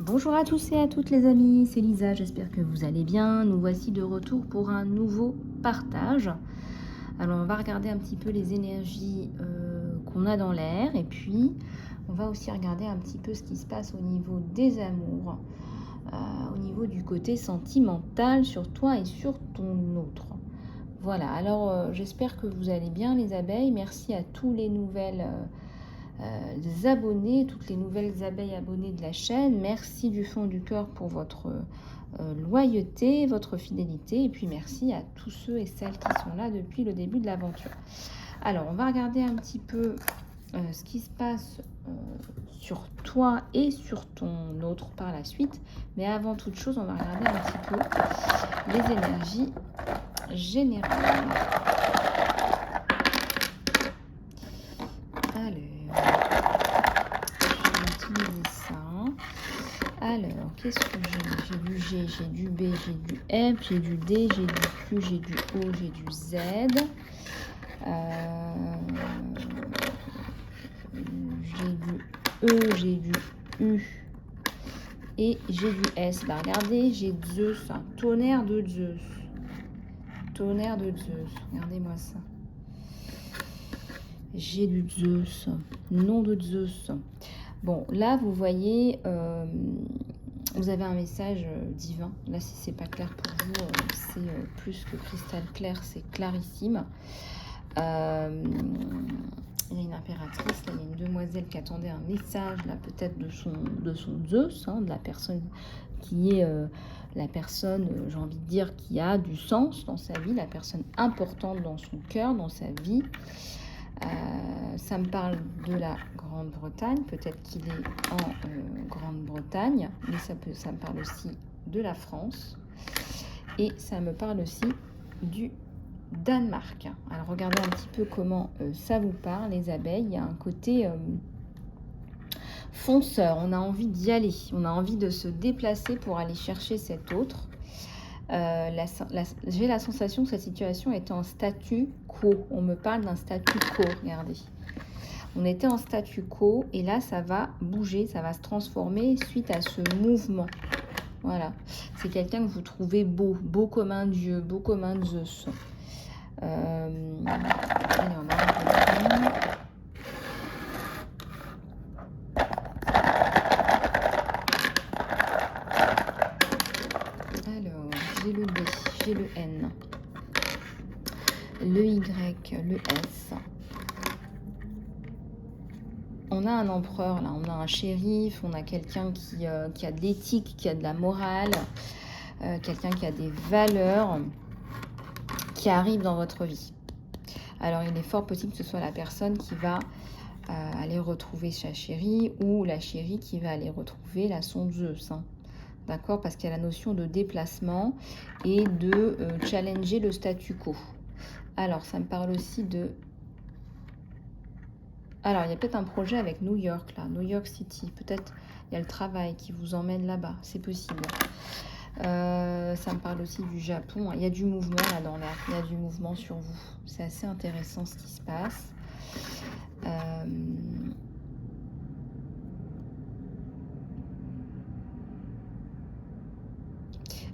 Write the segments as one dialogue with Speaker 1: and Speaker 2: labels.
Speaker 1: Bonjour à tous et à toutes les amis, c'est Lisa, j'espère que vous allez bien. Nous voici de retour pour un nouveau partage. Alors on va regarder un petit peu les énergies qu'on a dans l'air et puis on va aussi regarder un petit peu ce qui se passe au niveau des amours, au niveau du côté sentimental sur toi et sur ton autre. Voilà, alors j'espère que vous allez bien les abeilles. Merci à tous les nouvelles des abonnés, toutes les nouvelles abeilles abonnées de la chaîne. Merci du fond du cœur pour votre loyauté, votre fidélité. Et puis merci à tous ceux et celles qui sont là depuis le début de l'aventure. Alors, on va regarder un petit peu ce qui se passe sur toi et sur ton autre par la suite. Mais avant toute chose, on va regarder un petit peu les énergies générales. Alors, qu'est-ce que j'ai? J'ai du G, j'ai du B, j'ai du F, j'ai du D, j'ai du Q, j'ai du O, j'ai du Z. J'ai du E, j'ai du U et j'ai du S. Bah, regardez, j'ai Zeus, hein, tonnerre de Zeus. Tonnerre de Zeus, regardez-moi ça. J'ai du Zeus, nom de Zeus. Bon, là, vous voyez, vous avez un message divin. Là, si c'est pas clair pour vous, c'est plus que cristal clair, c'est clarissime. Il y a une impératrice, là, il y a une demoiselle qui attendait un message, là, peut-être de son Zeus, hein, de la personne qui est la personne, j'ai envie de dire, qui a du sens dans sa vie, la personne importante dans son cœur, dans sa vie. Ça me parle de la Grande-Bretagne, peut-être qu'il est en Grande-Bretagne, mais ça me parle aussi de la France et ça me parle aussi du Danemark. Alors regardez un petit peu comment ça vous parle, les abeilles. Il y a un côté fonceur, on a envie d'y aller, on a envie de se déplacer pour aller chercher cet autre. J'ai la sensation que cette situation est en statu quo. On me parle d'un statu quo, regardez. On était en statu quo et là, ça va bouger, ça va se transformer suite à ce mouvement. Voilà. C'est quelqu'un que vous trouvez beau, beau comme un dieu, beau comme un Zeus. Allez, on va reprendre. Alors, j'ai le B, j'ai le N, le Y, le S. On a un empereur, là, on a un shérif, on a quelqu'un qui a de l'éthique, qui a de la morale, quelqu'un qui a des valeurs, qui arrive dans votre vie. Alors, il est fort possible que ce soit la personne qui va aller retrouver sa chérie ou la chérie qui va aller retrouver la sondeuse. Hein. D'accord? Parce qu'il y a la notion de déplacement et de challenger le statu quo. Alors, ça me parle aussi de... Alors, il y a peut-être un projet avec New York, là, New York City. Peut-être il y a le travail qui vous emmène là-bas, c'est possible. Ça me parle aussi du Japon. Il y a du mouvement là dans l'air, il y a du mouvement sur vous. C'est assez intéressant ce qui se passe.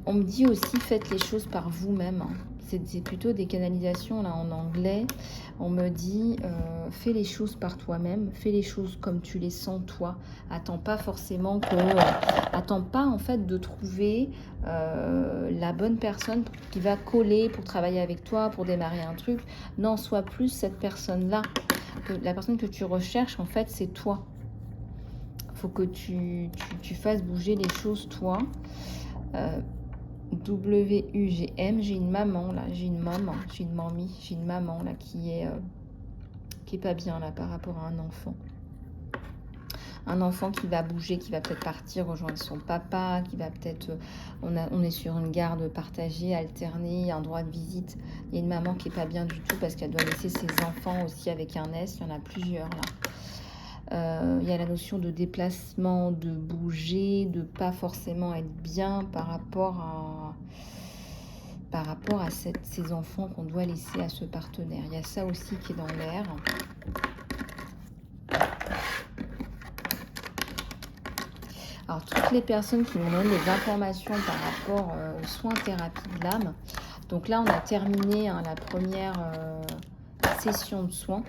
Speaker 1: On me dit aussi, faites les choses par vous-même. Hein. C'est plutôt des canalisations là en anglais. On me dit, fais les choses par toi-même, fais les choses comme tu les sens toi. Attends pas forcément attends pas en fait de trouver la bonne personne qui va coller pour travailler avec toi, pour démarrer un truc. Non, sois plus cette personne-là. La personne que tu recherches, en fait, c'est toi. Faut que tu fasses bouger les choses toi. WUGM, j'ai une maman là, j'ai une mamie, j'ai une maman là qui est pas bien là par rapport à un enfant. Un enfant qui va bouger, qui va peut-être partir rejoindre son papa, qui va peut-être... on est sur une garde partagée, alternée, un droit de visite. Il y a une maman qui est pas bien du tout parce qu'elle doit laisser ses enfants aussi avec un S, il y en a plusieurs là. Il y a la notion de déplacement, de bouger, de pas forcément être bien par rapport à ces enfants qu'on doit laisser à ce partenaire. Il y a ça aussi qui est dans l'air. Alors, toutes les personnes qui nous donnent des informations par rapport aux soins thérapie de l'âme. Donc là, on a terminé la première session de soins.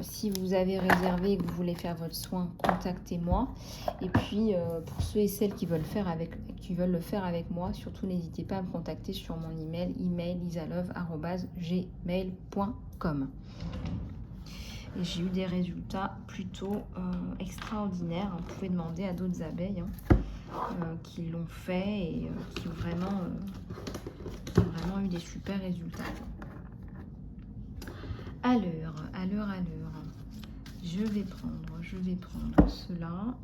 Speaker 1: Si vous avez réservé et que vous voulez faire votre soin, contactez-moi. Et puis, pour ceux et celles qui veulent le faire avec moi, surtout n'hésitez pas à me contacter sur mon email lisalove@gmail.com. Et j'ai eu des résultats plutôt extraordinaires. Vous pouvez demander à d'autres abeilles qui l'ont fait et qui ont vraiment eu des super résultats. À l'heure. Je vais prendre cela,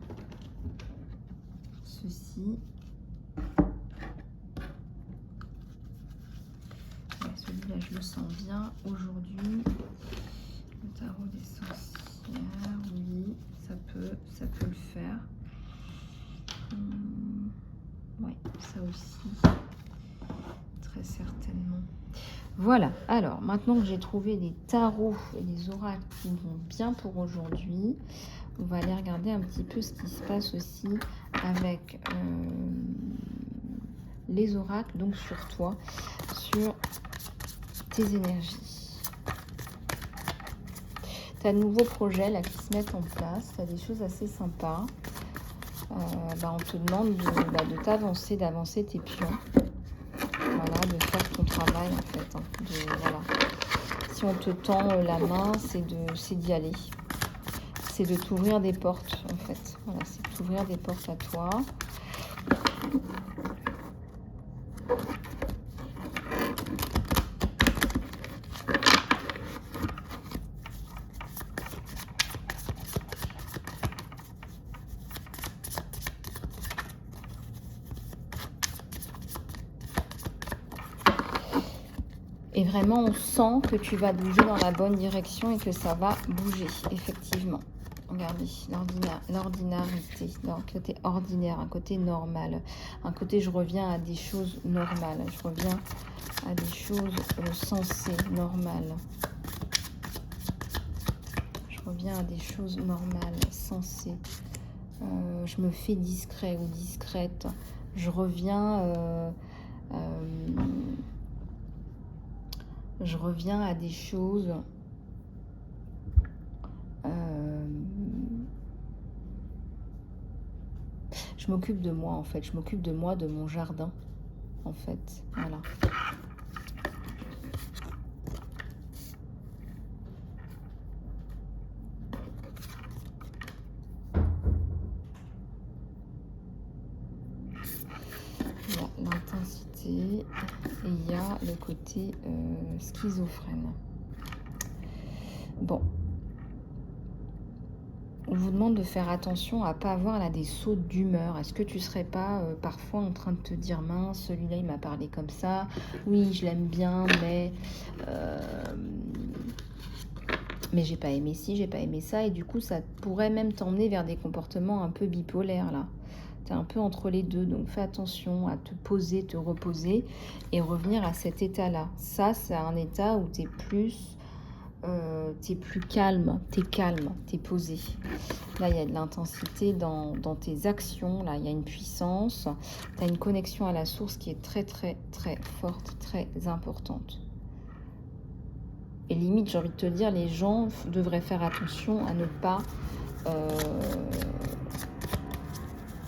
Speaker 1: ceci. Celui-là, je le sens bien aujourd'hui. Le tarot des sorcières, oui, ça peut le faire. Oui, ça aussi, très certainement. Voilà, alors maintenant que j'ai trouvé les tarots et les oracles qui vont bien pour aujourd'hui, on va aller regarder un petit peu ce qui se passe aussi avec les oracles, donc sur toi, sur tes énergies. Tu as de nouveaux projets là qui se mettent en place, tu as des choses assez sympas. On te demande de t'avancer, d'avancer tes pions. Voilà, de faire ton travail en fait. Voilà. Si on te tend la main, c'est d'y aller. C'est de t'ouvrir des portes en fait. Voilà, c'est de t'ouvrir des portes à toi. Et vraiment, on sent que tu vas bouger dans la bonne direction et que ça va bouger, effectivement. Regardez, l'ordinarité, un côté ordinaire, un côté normal. Un côté, je reviens à des choses normales. Je reviens à des choses sensées, normales. Je reviens à des choses normales, sensées. Je me fais discret ou discrète. Je reviens à des choses je m'occupe de moi en fait, je m'occupe de moi, de mon jardin en fait, voilà. Il y a l'intensité et il y a le côté schizophrène. Bon. On vous demande de faire attention à ne pas avoir là des sauts d'humeur. Est-ce que tu ne serais pas parfois en train de te dire mince, celui-là il m'a parlé comme ça, oui je l'aime bien, mais j'ai pas aimé ci, j'ai pas aimé ça, et du coup ça pourrait même t'emmener vers des comportements un peu bipolaires là. Tu es un peu entre les deux, donc fais attention à te poser, te reposer et revenir à cet état-là. Ça, c'est un état où tu es plus... t'es plus calme, t'es posé. Là, il y a de l'intensité dans tes actions. Là, il y a une puissance. Tu as une connexion à la source qui est très, très, très forte, très importante. Et limite, j'ai envie de te dire, les gens devraient faire attention à ne pas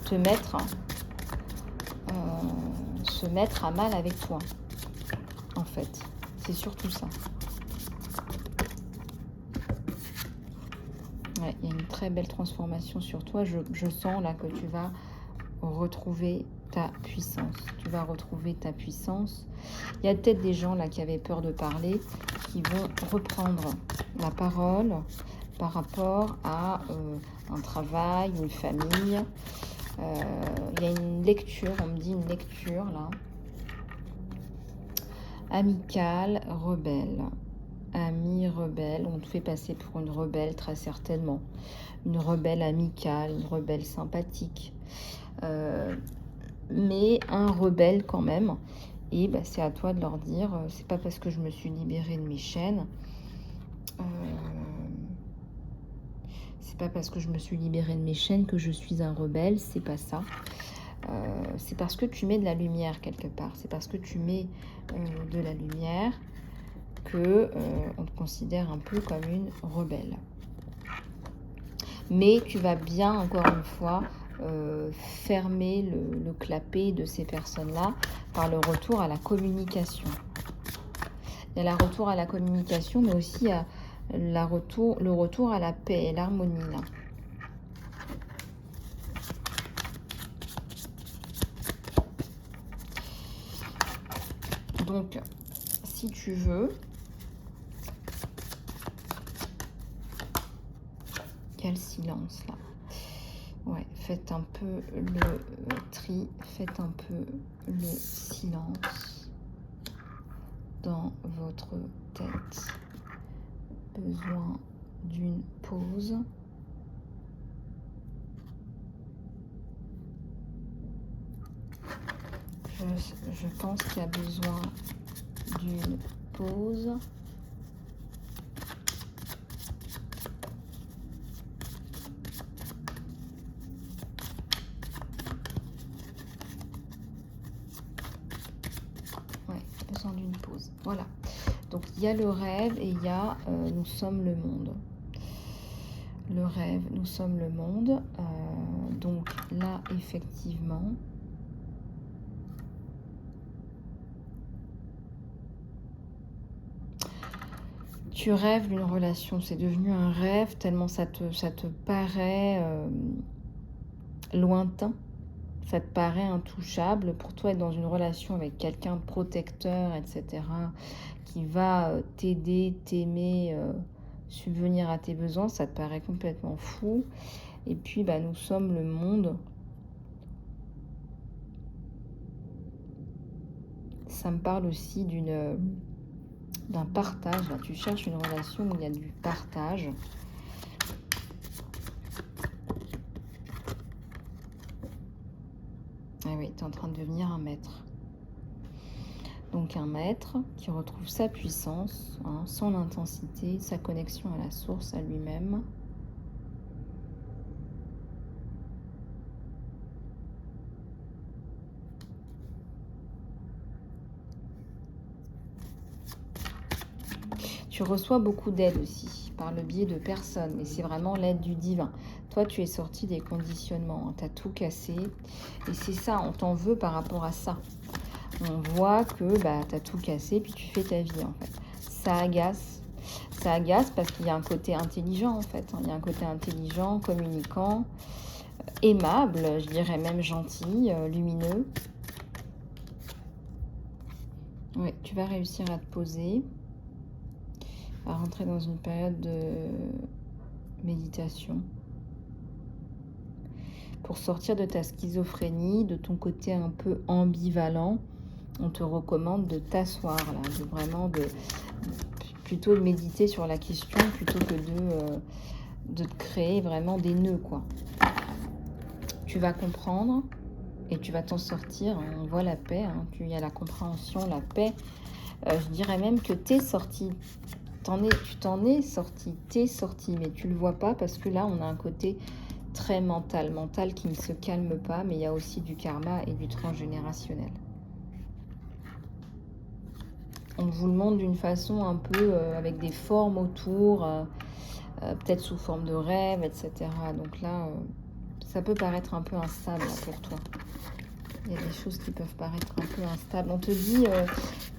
Speaker 1: se mettre à mal avec toi. En fait, c'est surtout ça. Ouais, il y a une très belle transformation sur toi. Je sens là que tu vas retrouver ta puissance. Tu vas retrouver ta puissance. Il y a peut-être des gens là qui avaient peur de parler, qui vont reprendre la parole par rapport à un travail, une famille. Il y a une lecture, on me dit une lecture là. Amicale, rebelle. Amie rebelle, on te fait passer pour une rebelle très certainement. Une rebelle amicale, une rebelle sympathique. Mais un rebelle quand même. Et c'est à toi de leur dire, c'est pas parce que je me suis libérée de mes chaînes. C'est pas parce que je me suis libérée de mes chaînes que je suis un rebelle, c'est pas ça. C'est parce que tu mets de la lumière quelque part. C'est parce que tu mets de la lumière que on te considère un peu comme une rebelle. Mais tu vas bien, encore une fois, fermer le clapet de ces personnes-là par le retour à la communication. Il y a le retour à la communication, mais aussi le retour à la paix et l'harmonie. Là. Donc, si tu veux, quel silence là. Ouais, faites un peu le tri, faites un peu le silence dans votre tête. Besoin d'une pause. Je pense qu'il y a besoin d'une pause. Ouais, besoin d'une pause. Voilà. Donc il y a le rêve et il y a nous sommes le monde. Le rêve, nous sommes le monde. Donc là, effectivement, tu rêves d'une relation. C'est devenu un rêve tellement ça te paraît lointain. Ça te paraît intouchable. Pour toi, être dans une relation avec quelqu'un de protecteur, etc., qui va t'aider, t'aimer, subvenir à tes besoins, ça te paraît complètement fou. Et puis, bah, nous sommes le monde. Ça me parle aussi d'un partage. Là, tu cherches une relation où il y a du partage. Ah oui, tu es en train de devenir un maître. Donc un maître qui retrouve sa puissance, hein, son intensité, sa connexion à la source, à lui-même. Tu reçois beaucoup d'aide aussi, par le biais de personnes, mais c'est vraiment l'aide du divin. Toi, tu es sorti des conditionnements, hein, tu as tout cassé, et c'est ça, on t'en veut par rapport à ça. On voit que bah, tu as tout cassé, puis tu fais ta vie, en fait. Ça agace parce qu'il y a un côté intelligent, en fait. Hein. Il y a un côté intelligent, communicant, aimable, je dirais même gentil, lumineux. Oui, tu vas réussir à te poser, à rentrer dans une période de méditation pour sortir de ta schizophrénie, de ton côté un peu ambivalent. On te recommande de t'asseoir là, plutôt de méditer sur la question plutôt que de te créer vraiment des nœuds, quoi. Tu vas comprendre et tu vas t'en sortir. Hein. On voit la paix, hein. Il y a la compréhension, la paix. Je dirais même que t'es sorti. Tu t'en es sorti, t'es sorti, mais tu le vois pas parce que là, on a un côté très mental qui ne se calme pas, mais il y a aussi du karma et du transgénérationnel. On vous le montre d'une façon un peu avec des formes autour, peut-être sous forme de rêve, etc. Donc là, ça peut paraître un peu instable là, pour toi. Il y a des choses qui peuvent paraître un peu instables. On te dit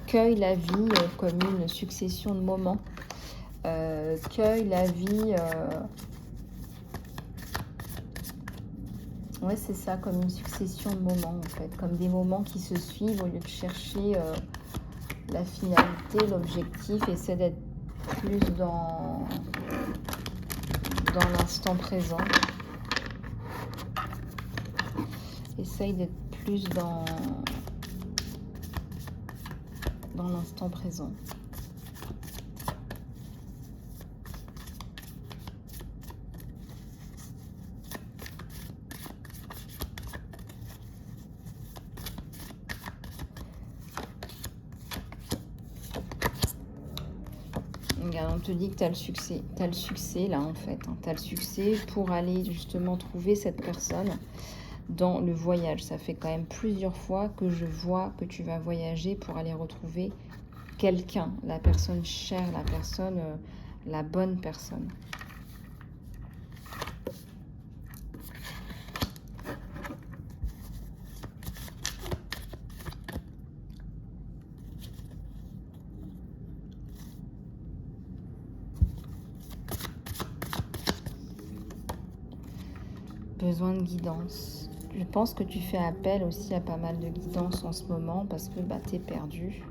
Speaker 1: cueille la vie comme une succession de moments. Cueille la vie... Ouais, c'est ça, comme une succession de moments, en fait. Comme des moments qui se suivent au lieu de chercher la finalité, l'objectif. Essaie d'être plus dans l'instant présent. Essaye d'être plus dans l'instant présent. on te dit que tu as le succès. Tu as le succès là en fait. Hein. Tu as le succès pour aller justement trouver cette personne dans le voyage. Ça fait quand même plusieurs fois que je vois que tu vas voyager pour aller retrouver quelqu'un, la personne chère, la personne, la bonne personne. Besoin de guidance. Je pense que tu fais appel aussi à pas mal de guidance en ce moment parce que bah, tu es perdu.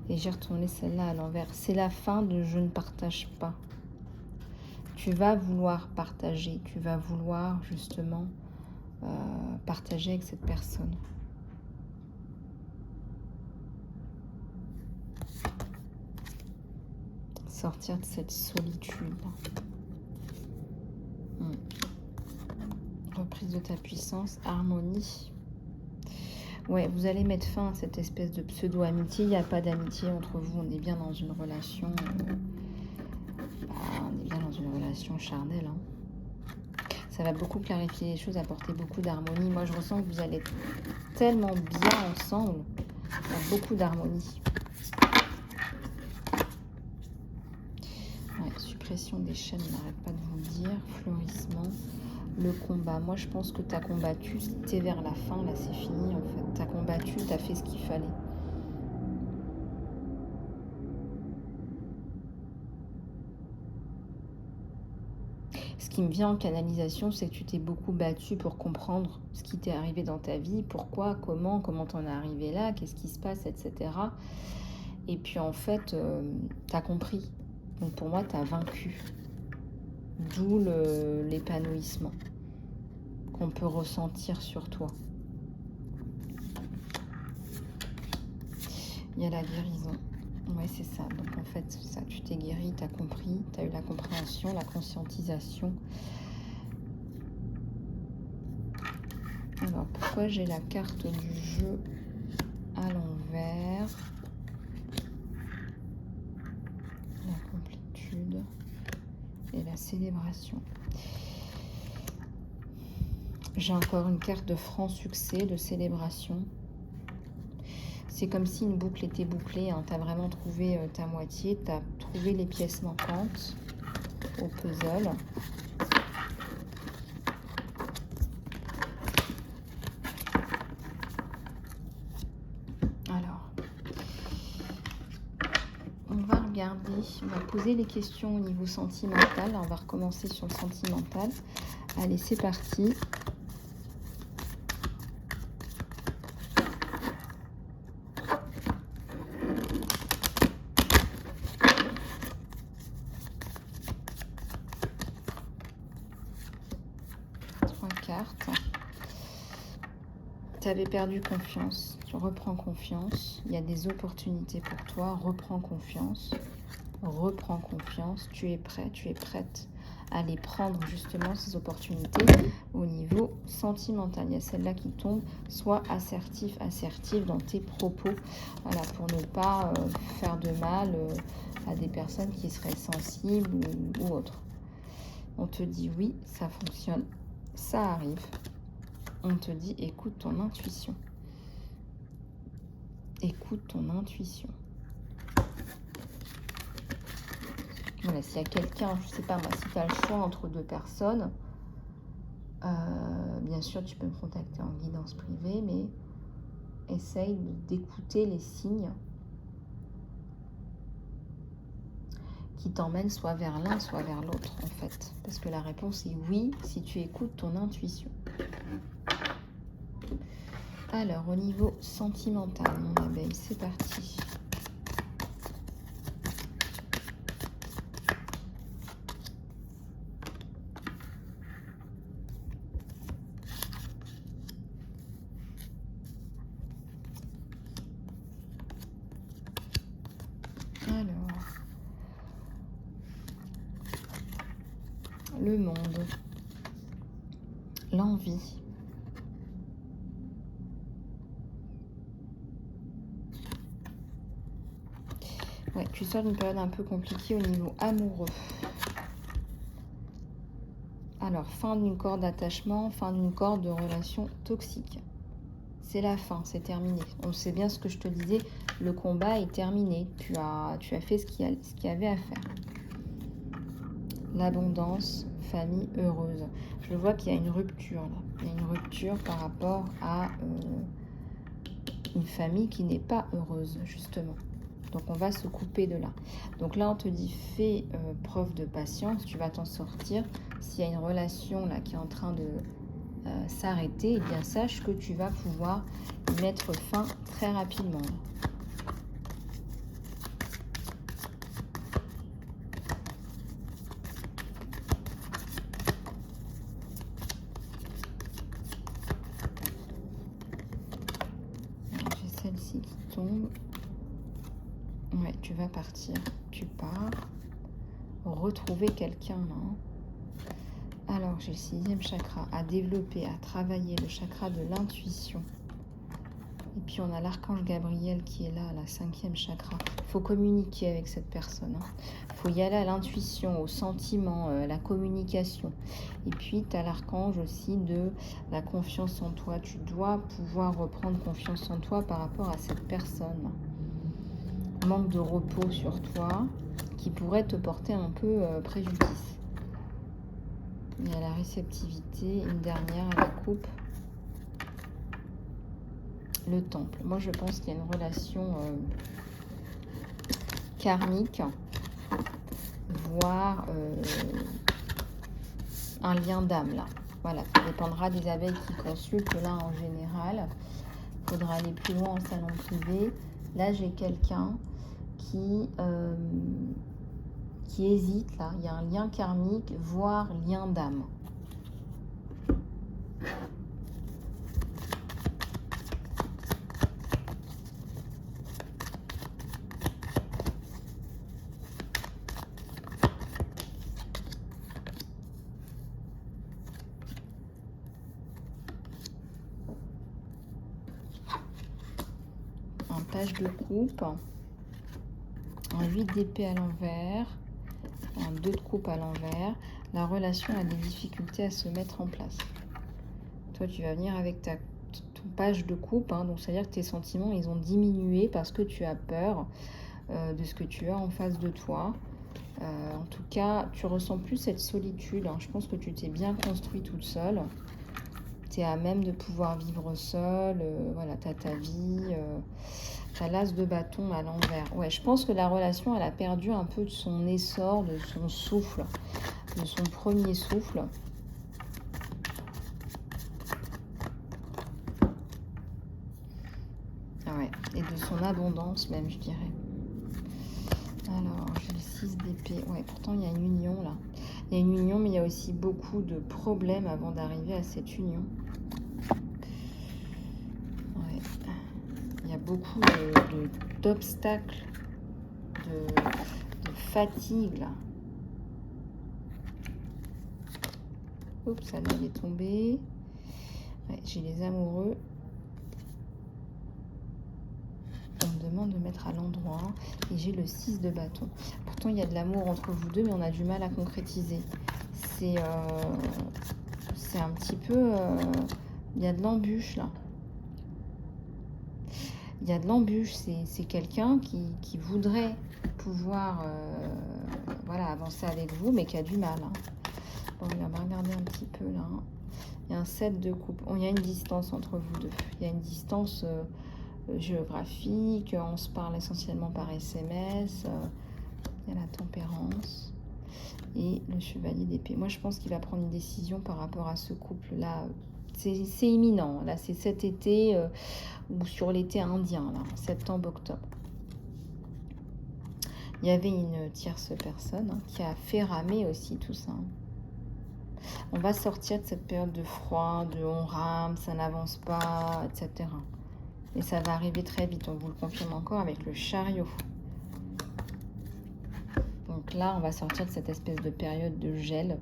Speaker 1: Et j'ai retourné celle-là à l'envers. C'est la fin de je ne partage pas. Tu vas vouloir partager. Tu vas vouloir justement partager avec cette personne. Sortir de cette solitude. Reprise de ta puissance, harmonie. Ouais, vous allez mettre fin à cette espèce de pseudo-amitié. Il n'y a pas d'amitié entre vous. On est bien dans une relation. On est bien dans une relation charnelle. Hein. Ça va beaucoup clarifier les choses, apporter beaucoup d'harmonie. Moi, je ressens que vous allez être tellement bien ensemble. Il y a beaucoup d'harmonie. Ouais, suppression des chaînes, on n'arrête pas de vous le dire. Fleurissement. Le combat. Moi, je pense que tu as combattu. C'était vers la fin. Là, c'est fini, en fait. Tu as combattu, tu as fait ce qu'il fallait. Ce qui me vient en canalisation, c'est que tu t'es beaucoup battu pour comprendre ce qui t'est arrivé dans ta vie. Pourquoi, comment t'en es arrivé là, qu'est-ce qui se passe, etc. Et puis, en fait, tu as compris. Donc, pour moi, tu as vaincu. D'où l'épanouissement qu'on peut ressentir sur toi. Il y a la guérison. Ouais, c'est ça. Donc en fait, ça, tu t'es guéri, tu as compris, tu as eu la compréhension, la conscientisation. Alors, pourquoi j'ai la carte du jeu à l'envers? La complétude et la célébration. J'ai encore une carte de franc succès, de célébration. C'est comme si une boucle était bouclée. Hein. Tu as vraiment trouvé ta moitié. Tu as trouvé les pièces manquantes au puzzle. Alors, on va regarder, on va poser les questions au niveau sentimental. On va recommencer sur le sentimental. Allez, c'est parti. Tu avais perdu confiance, tu reprends confiance, il y a des opportunités pour toi, reprends confiance, tu es prêt, tu es prête à les prendre justement ces opportunités au niveau sentimental. Il y a celle-là qui tombe, sois assertif, assertive dans tes propos, voilà, pour ne pas faire de mal à des personnes qui seraient sensibles ou autres. On te dit oui, ça fonctionne, ça arrive. On te dit, écoute ton intuition. Écoute ton intuition. Voilà, s'il y a quelqu'un, je ne sais pas moi, si tu as le choix entre deux personnes, bien sûr, tu peux me contacter en guidance privée, mais essaye d'écouter les signes qui t'emmènent soit vers l'un, soit vers l'autre, en fait. Parce que la réponse est oui, si tu écoutes ton intuition. Alors, au niveau sentimental, mon abeille, c'est parti. Alors, le monde, l'envie. Ouais, tu sors d'une période un peu compliquée au niveau amoureux. Alors, fin d'une corde d'attachement, fin d'une corde de relation toxique. C'est la fin, c'est terminé. On sait bien ce que je te disais, le combat est terminé. Tu as fait ce qu'il y avait à faire. L'abondance, famille heureuse. Je vois qu'il y a une rupture là. Il y a une rupture par rapport à une famille qui n'est pas heureuse, justement. Donc on va se couper de là. Donc là on te dit fais preuve de patience, tu vas t'en sortir. S'il y a une relation là qui est en train de s'arrêter, eh bien sache que tu vas pouvoir y mettre fin très rapidement. J'ai celle-ci qui tombe. Ouais, tu vas partir, tu pars. Retrouver quelqu'un là. Alors j'ai le 6e chakra à développer, à travailler, le chakra de l'intuition. Et puis on a l'archange Gabriel qui est là, la 5e chakra. Il faut communiquer avec cette personne. Il faut y aller à l'intuition, au sentiment, la communication. Et puis tu as l'archange aussi de la confiance en toi. Tu dois pouvoir reprendre confiance en toi par rapport à cette personne. Manque de repos sur toi qui pourrait te porter un peu préjudice. Il y a la réceptivité, une dernière à la coupe. Le temple. Moi, je pense qu'il y a une relation karmique, voire un lien d'âme, là. Voilà, ça dépendra des abeilles qui consultent, là, en général. Il faudra aller plus loin en salon privé. Là, j'ai quelqu'un qui hésite, là. Il y a un lien karmique, voire lien d'âme. Un page de coupe, un 8 d'épée à l'envers, un 2 de coupe à l'envers. La relation a des difficultés à se mettre en place. Toi, tu vas venir avec ton page de coupe, hein, donc c'est-à-dire que tes sentiments, ils ont diminué parce que tu as peur de ce que tu as en face de toi. En tout cas, tu ressens plus cette solitude. Hein. Je pense que tu t'es bien construit toute seule. Tu es à même de pouvoir vivre seule. Voilà, tu as ta vie. Tu as l'as de bâton à l'envers. Ouais, je pense que la relation, elle a perdu un peu de son essor, de son souffle, de son premier souffle. Ouais, et de son abondance même, je dirais. Alors, j'ai le 6 d'épée. Ouais, pourtant, il y a une union, là. Il y a une union, mais il y a aussi beaucoup de problèmes avant d'arriver à cette union. Ouais. Il y a beaucoup d'obstacles, de fatigue, là. Oups, ça elle est tombée. Ouais, j'ai les amoureux. On me demande de mettre à l'endroit. Et j'ai le 6 de bâton. Pourtant, il y a de l'amour entre vous deux, mais on a du mal à concrétiser. C'est un petit peu... il y a de l'embûche, là. Il y a de l'embûche. C'est quelqu'un qui voudrait pouvoir voilà, avancer avec vous, mais qui a du mal. Hein. Bon, on va regarder un petit peu, là. Il y a un 7 de coupe. Il y a une distance entre vous deux. Il y a une distance... géographique, on se parle essentiellement par SMS, il y a la tempérance et le chevalier d'épée. Moi, je pense qu'il va prendre une décision par rapport à ce couple-là. C'est imminent. Là, c'est cet été ou sur l'été indien, là, septembre-octobre. Il y avait une tierce personne hein, qui a fait ramer aussi tout ça. On va sortir de cette période de froid, de on rame, ça n'avance pas, etc. Et ça va arriver très vite, on vous le confirme encore avec le chariot. Donc là, on va sortir de cette espèce de période de gel.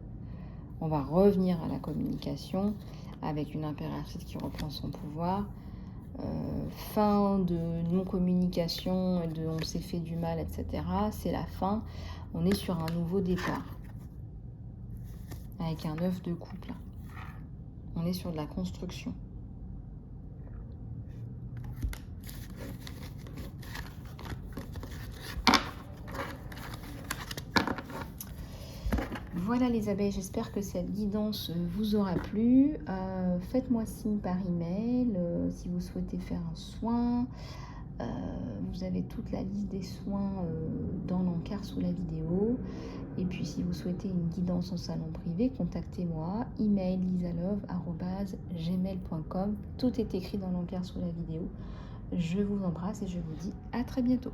Speaker 1: On va revenir à la communication avec une impératrice qui reprend son pouvoir. fin de non-communication, de on s'est fait du mal, etc. C'est la fin. On est sur un nouveau départ. Avec un œuf de couple. On est sur de la construction. Voilà les abeilles, j'espère que cette guidance vous aura plu. Faites-moi signe par email si vous souhaitez faire un soin. Vous avez toute la liste des soins dans l'encart sous la vidéo. Et puis si vous souhaitez une guidance en salon privé, contactez-moi. Email lisalove@gmail.com. Tout est écrit dans l'encart sous la vidéo. Je vous embrasse et je vous dis à très bientôt.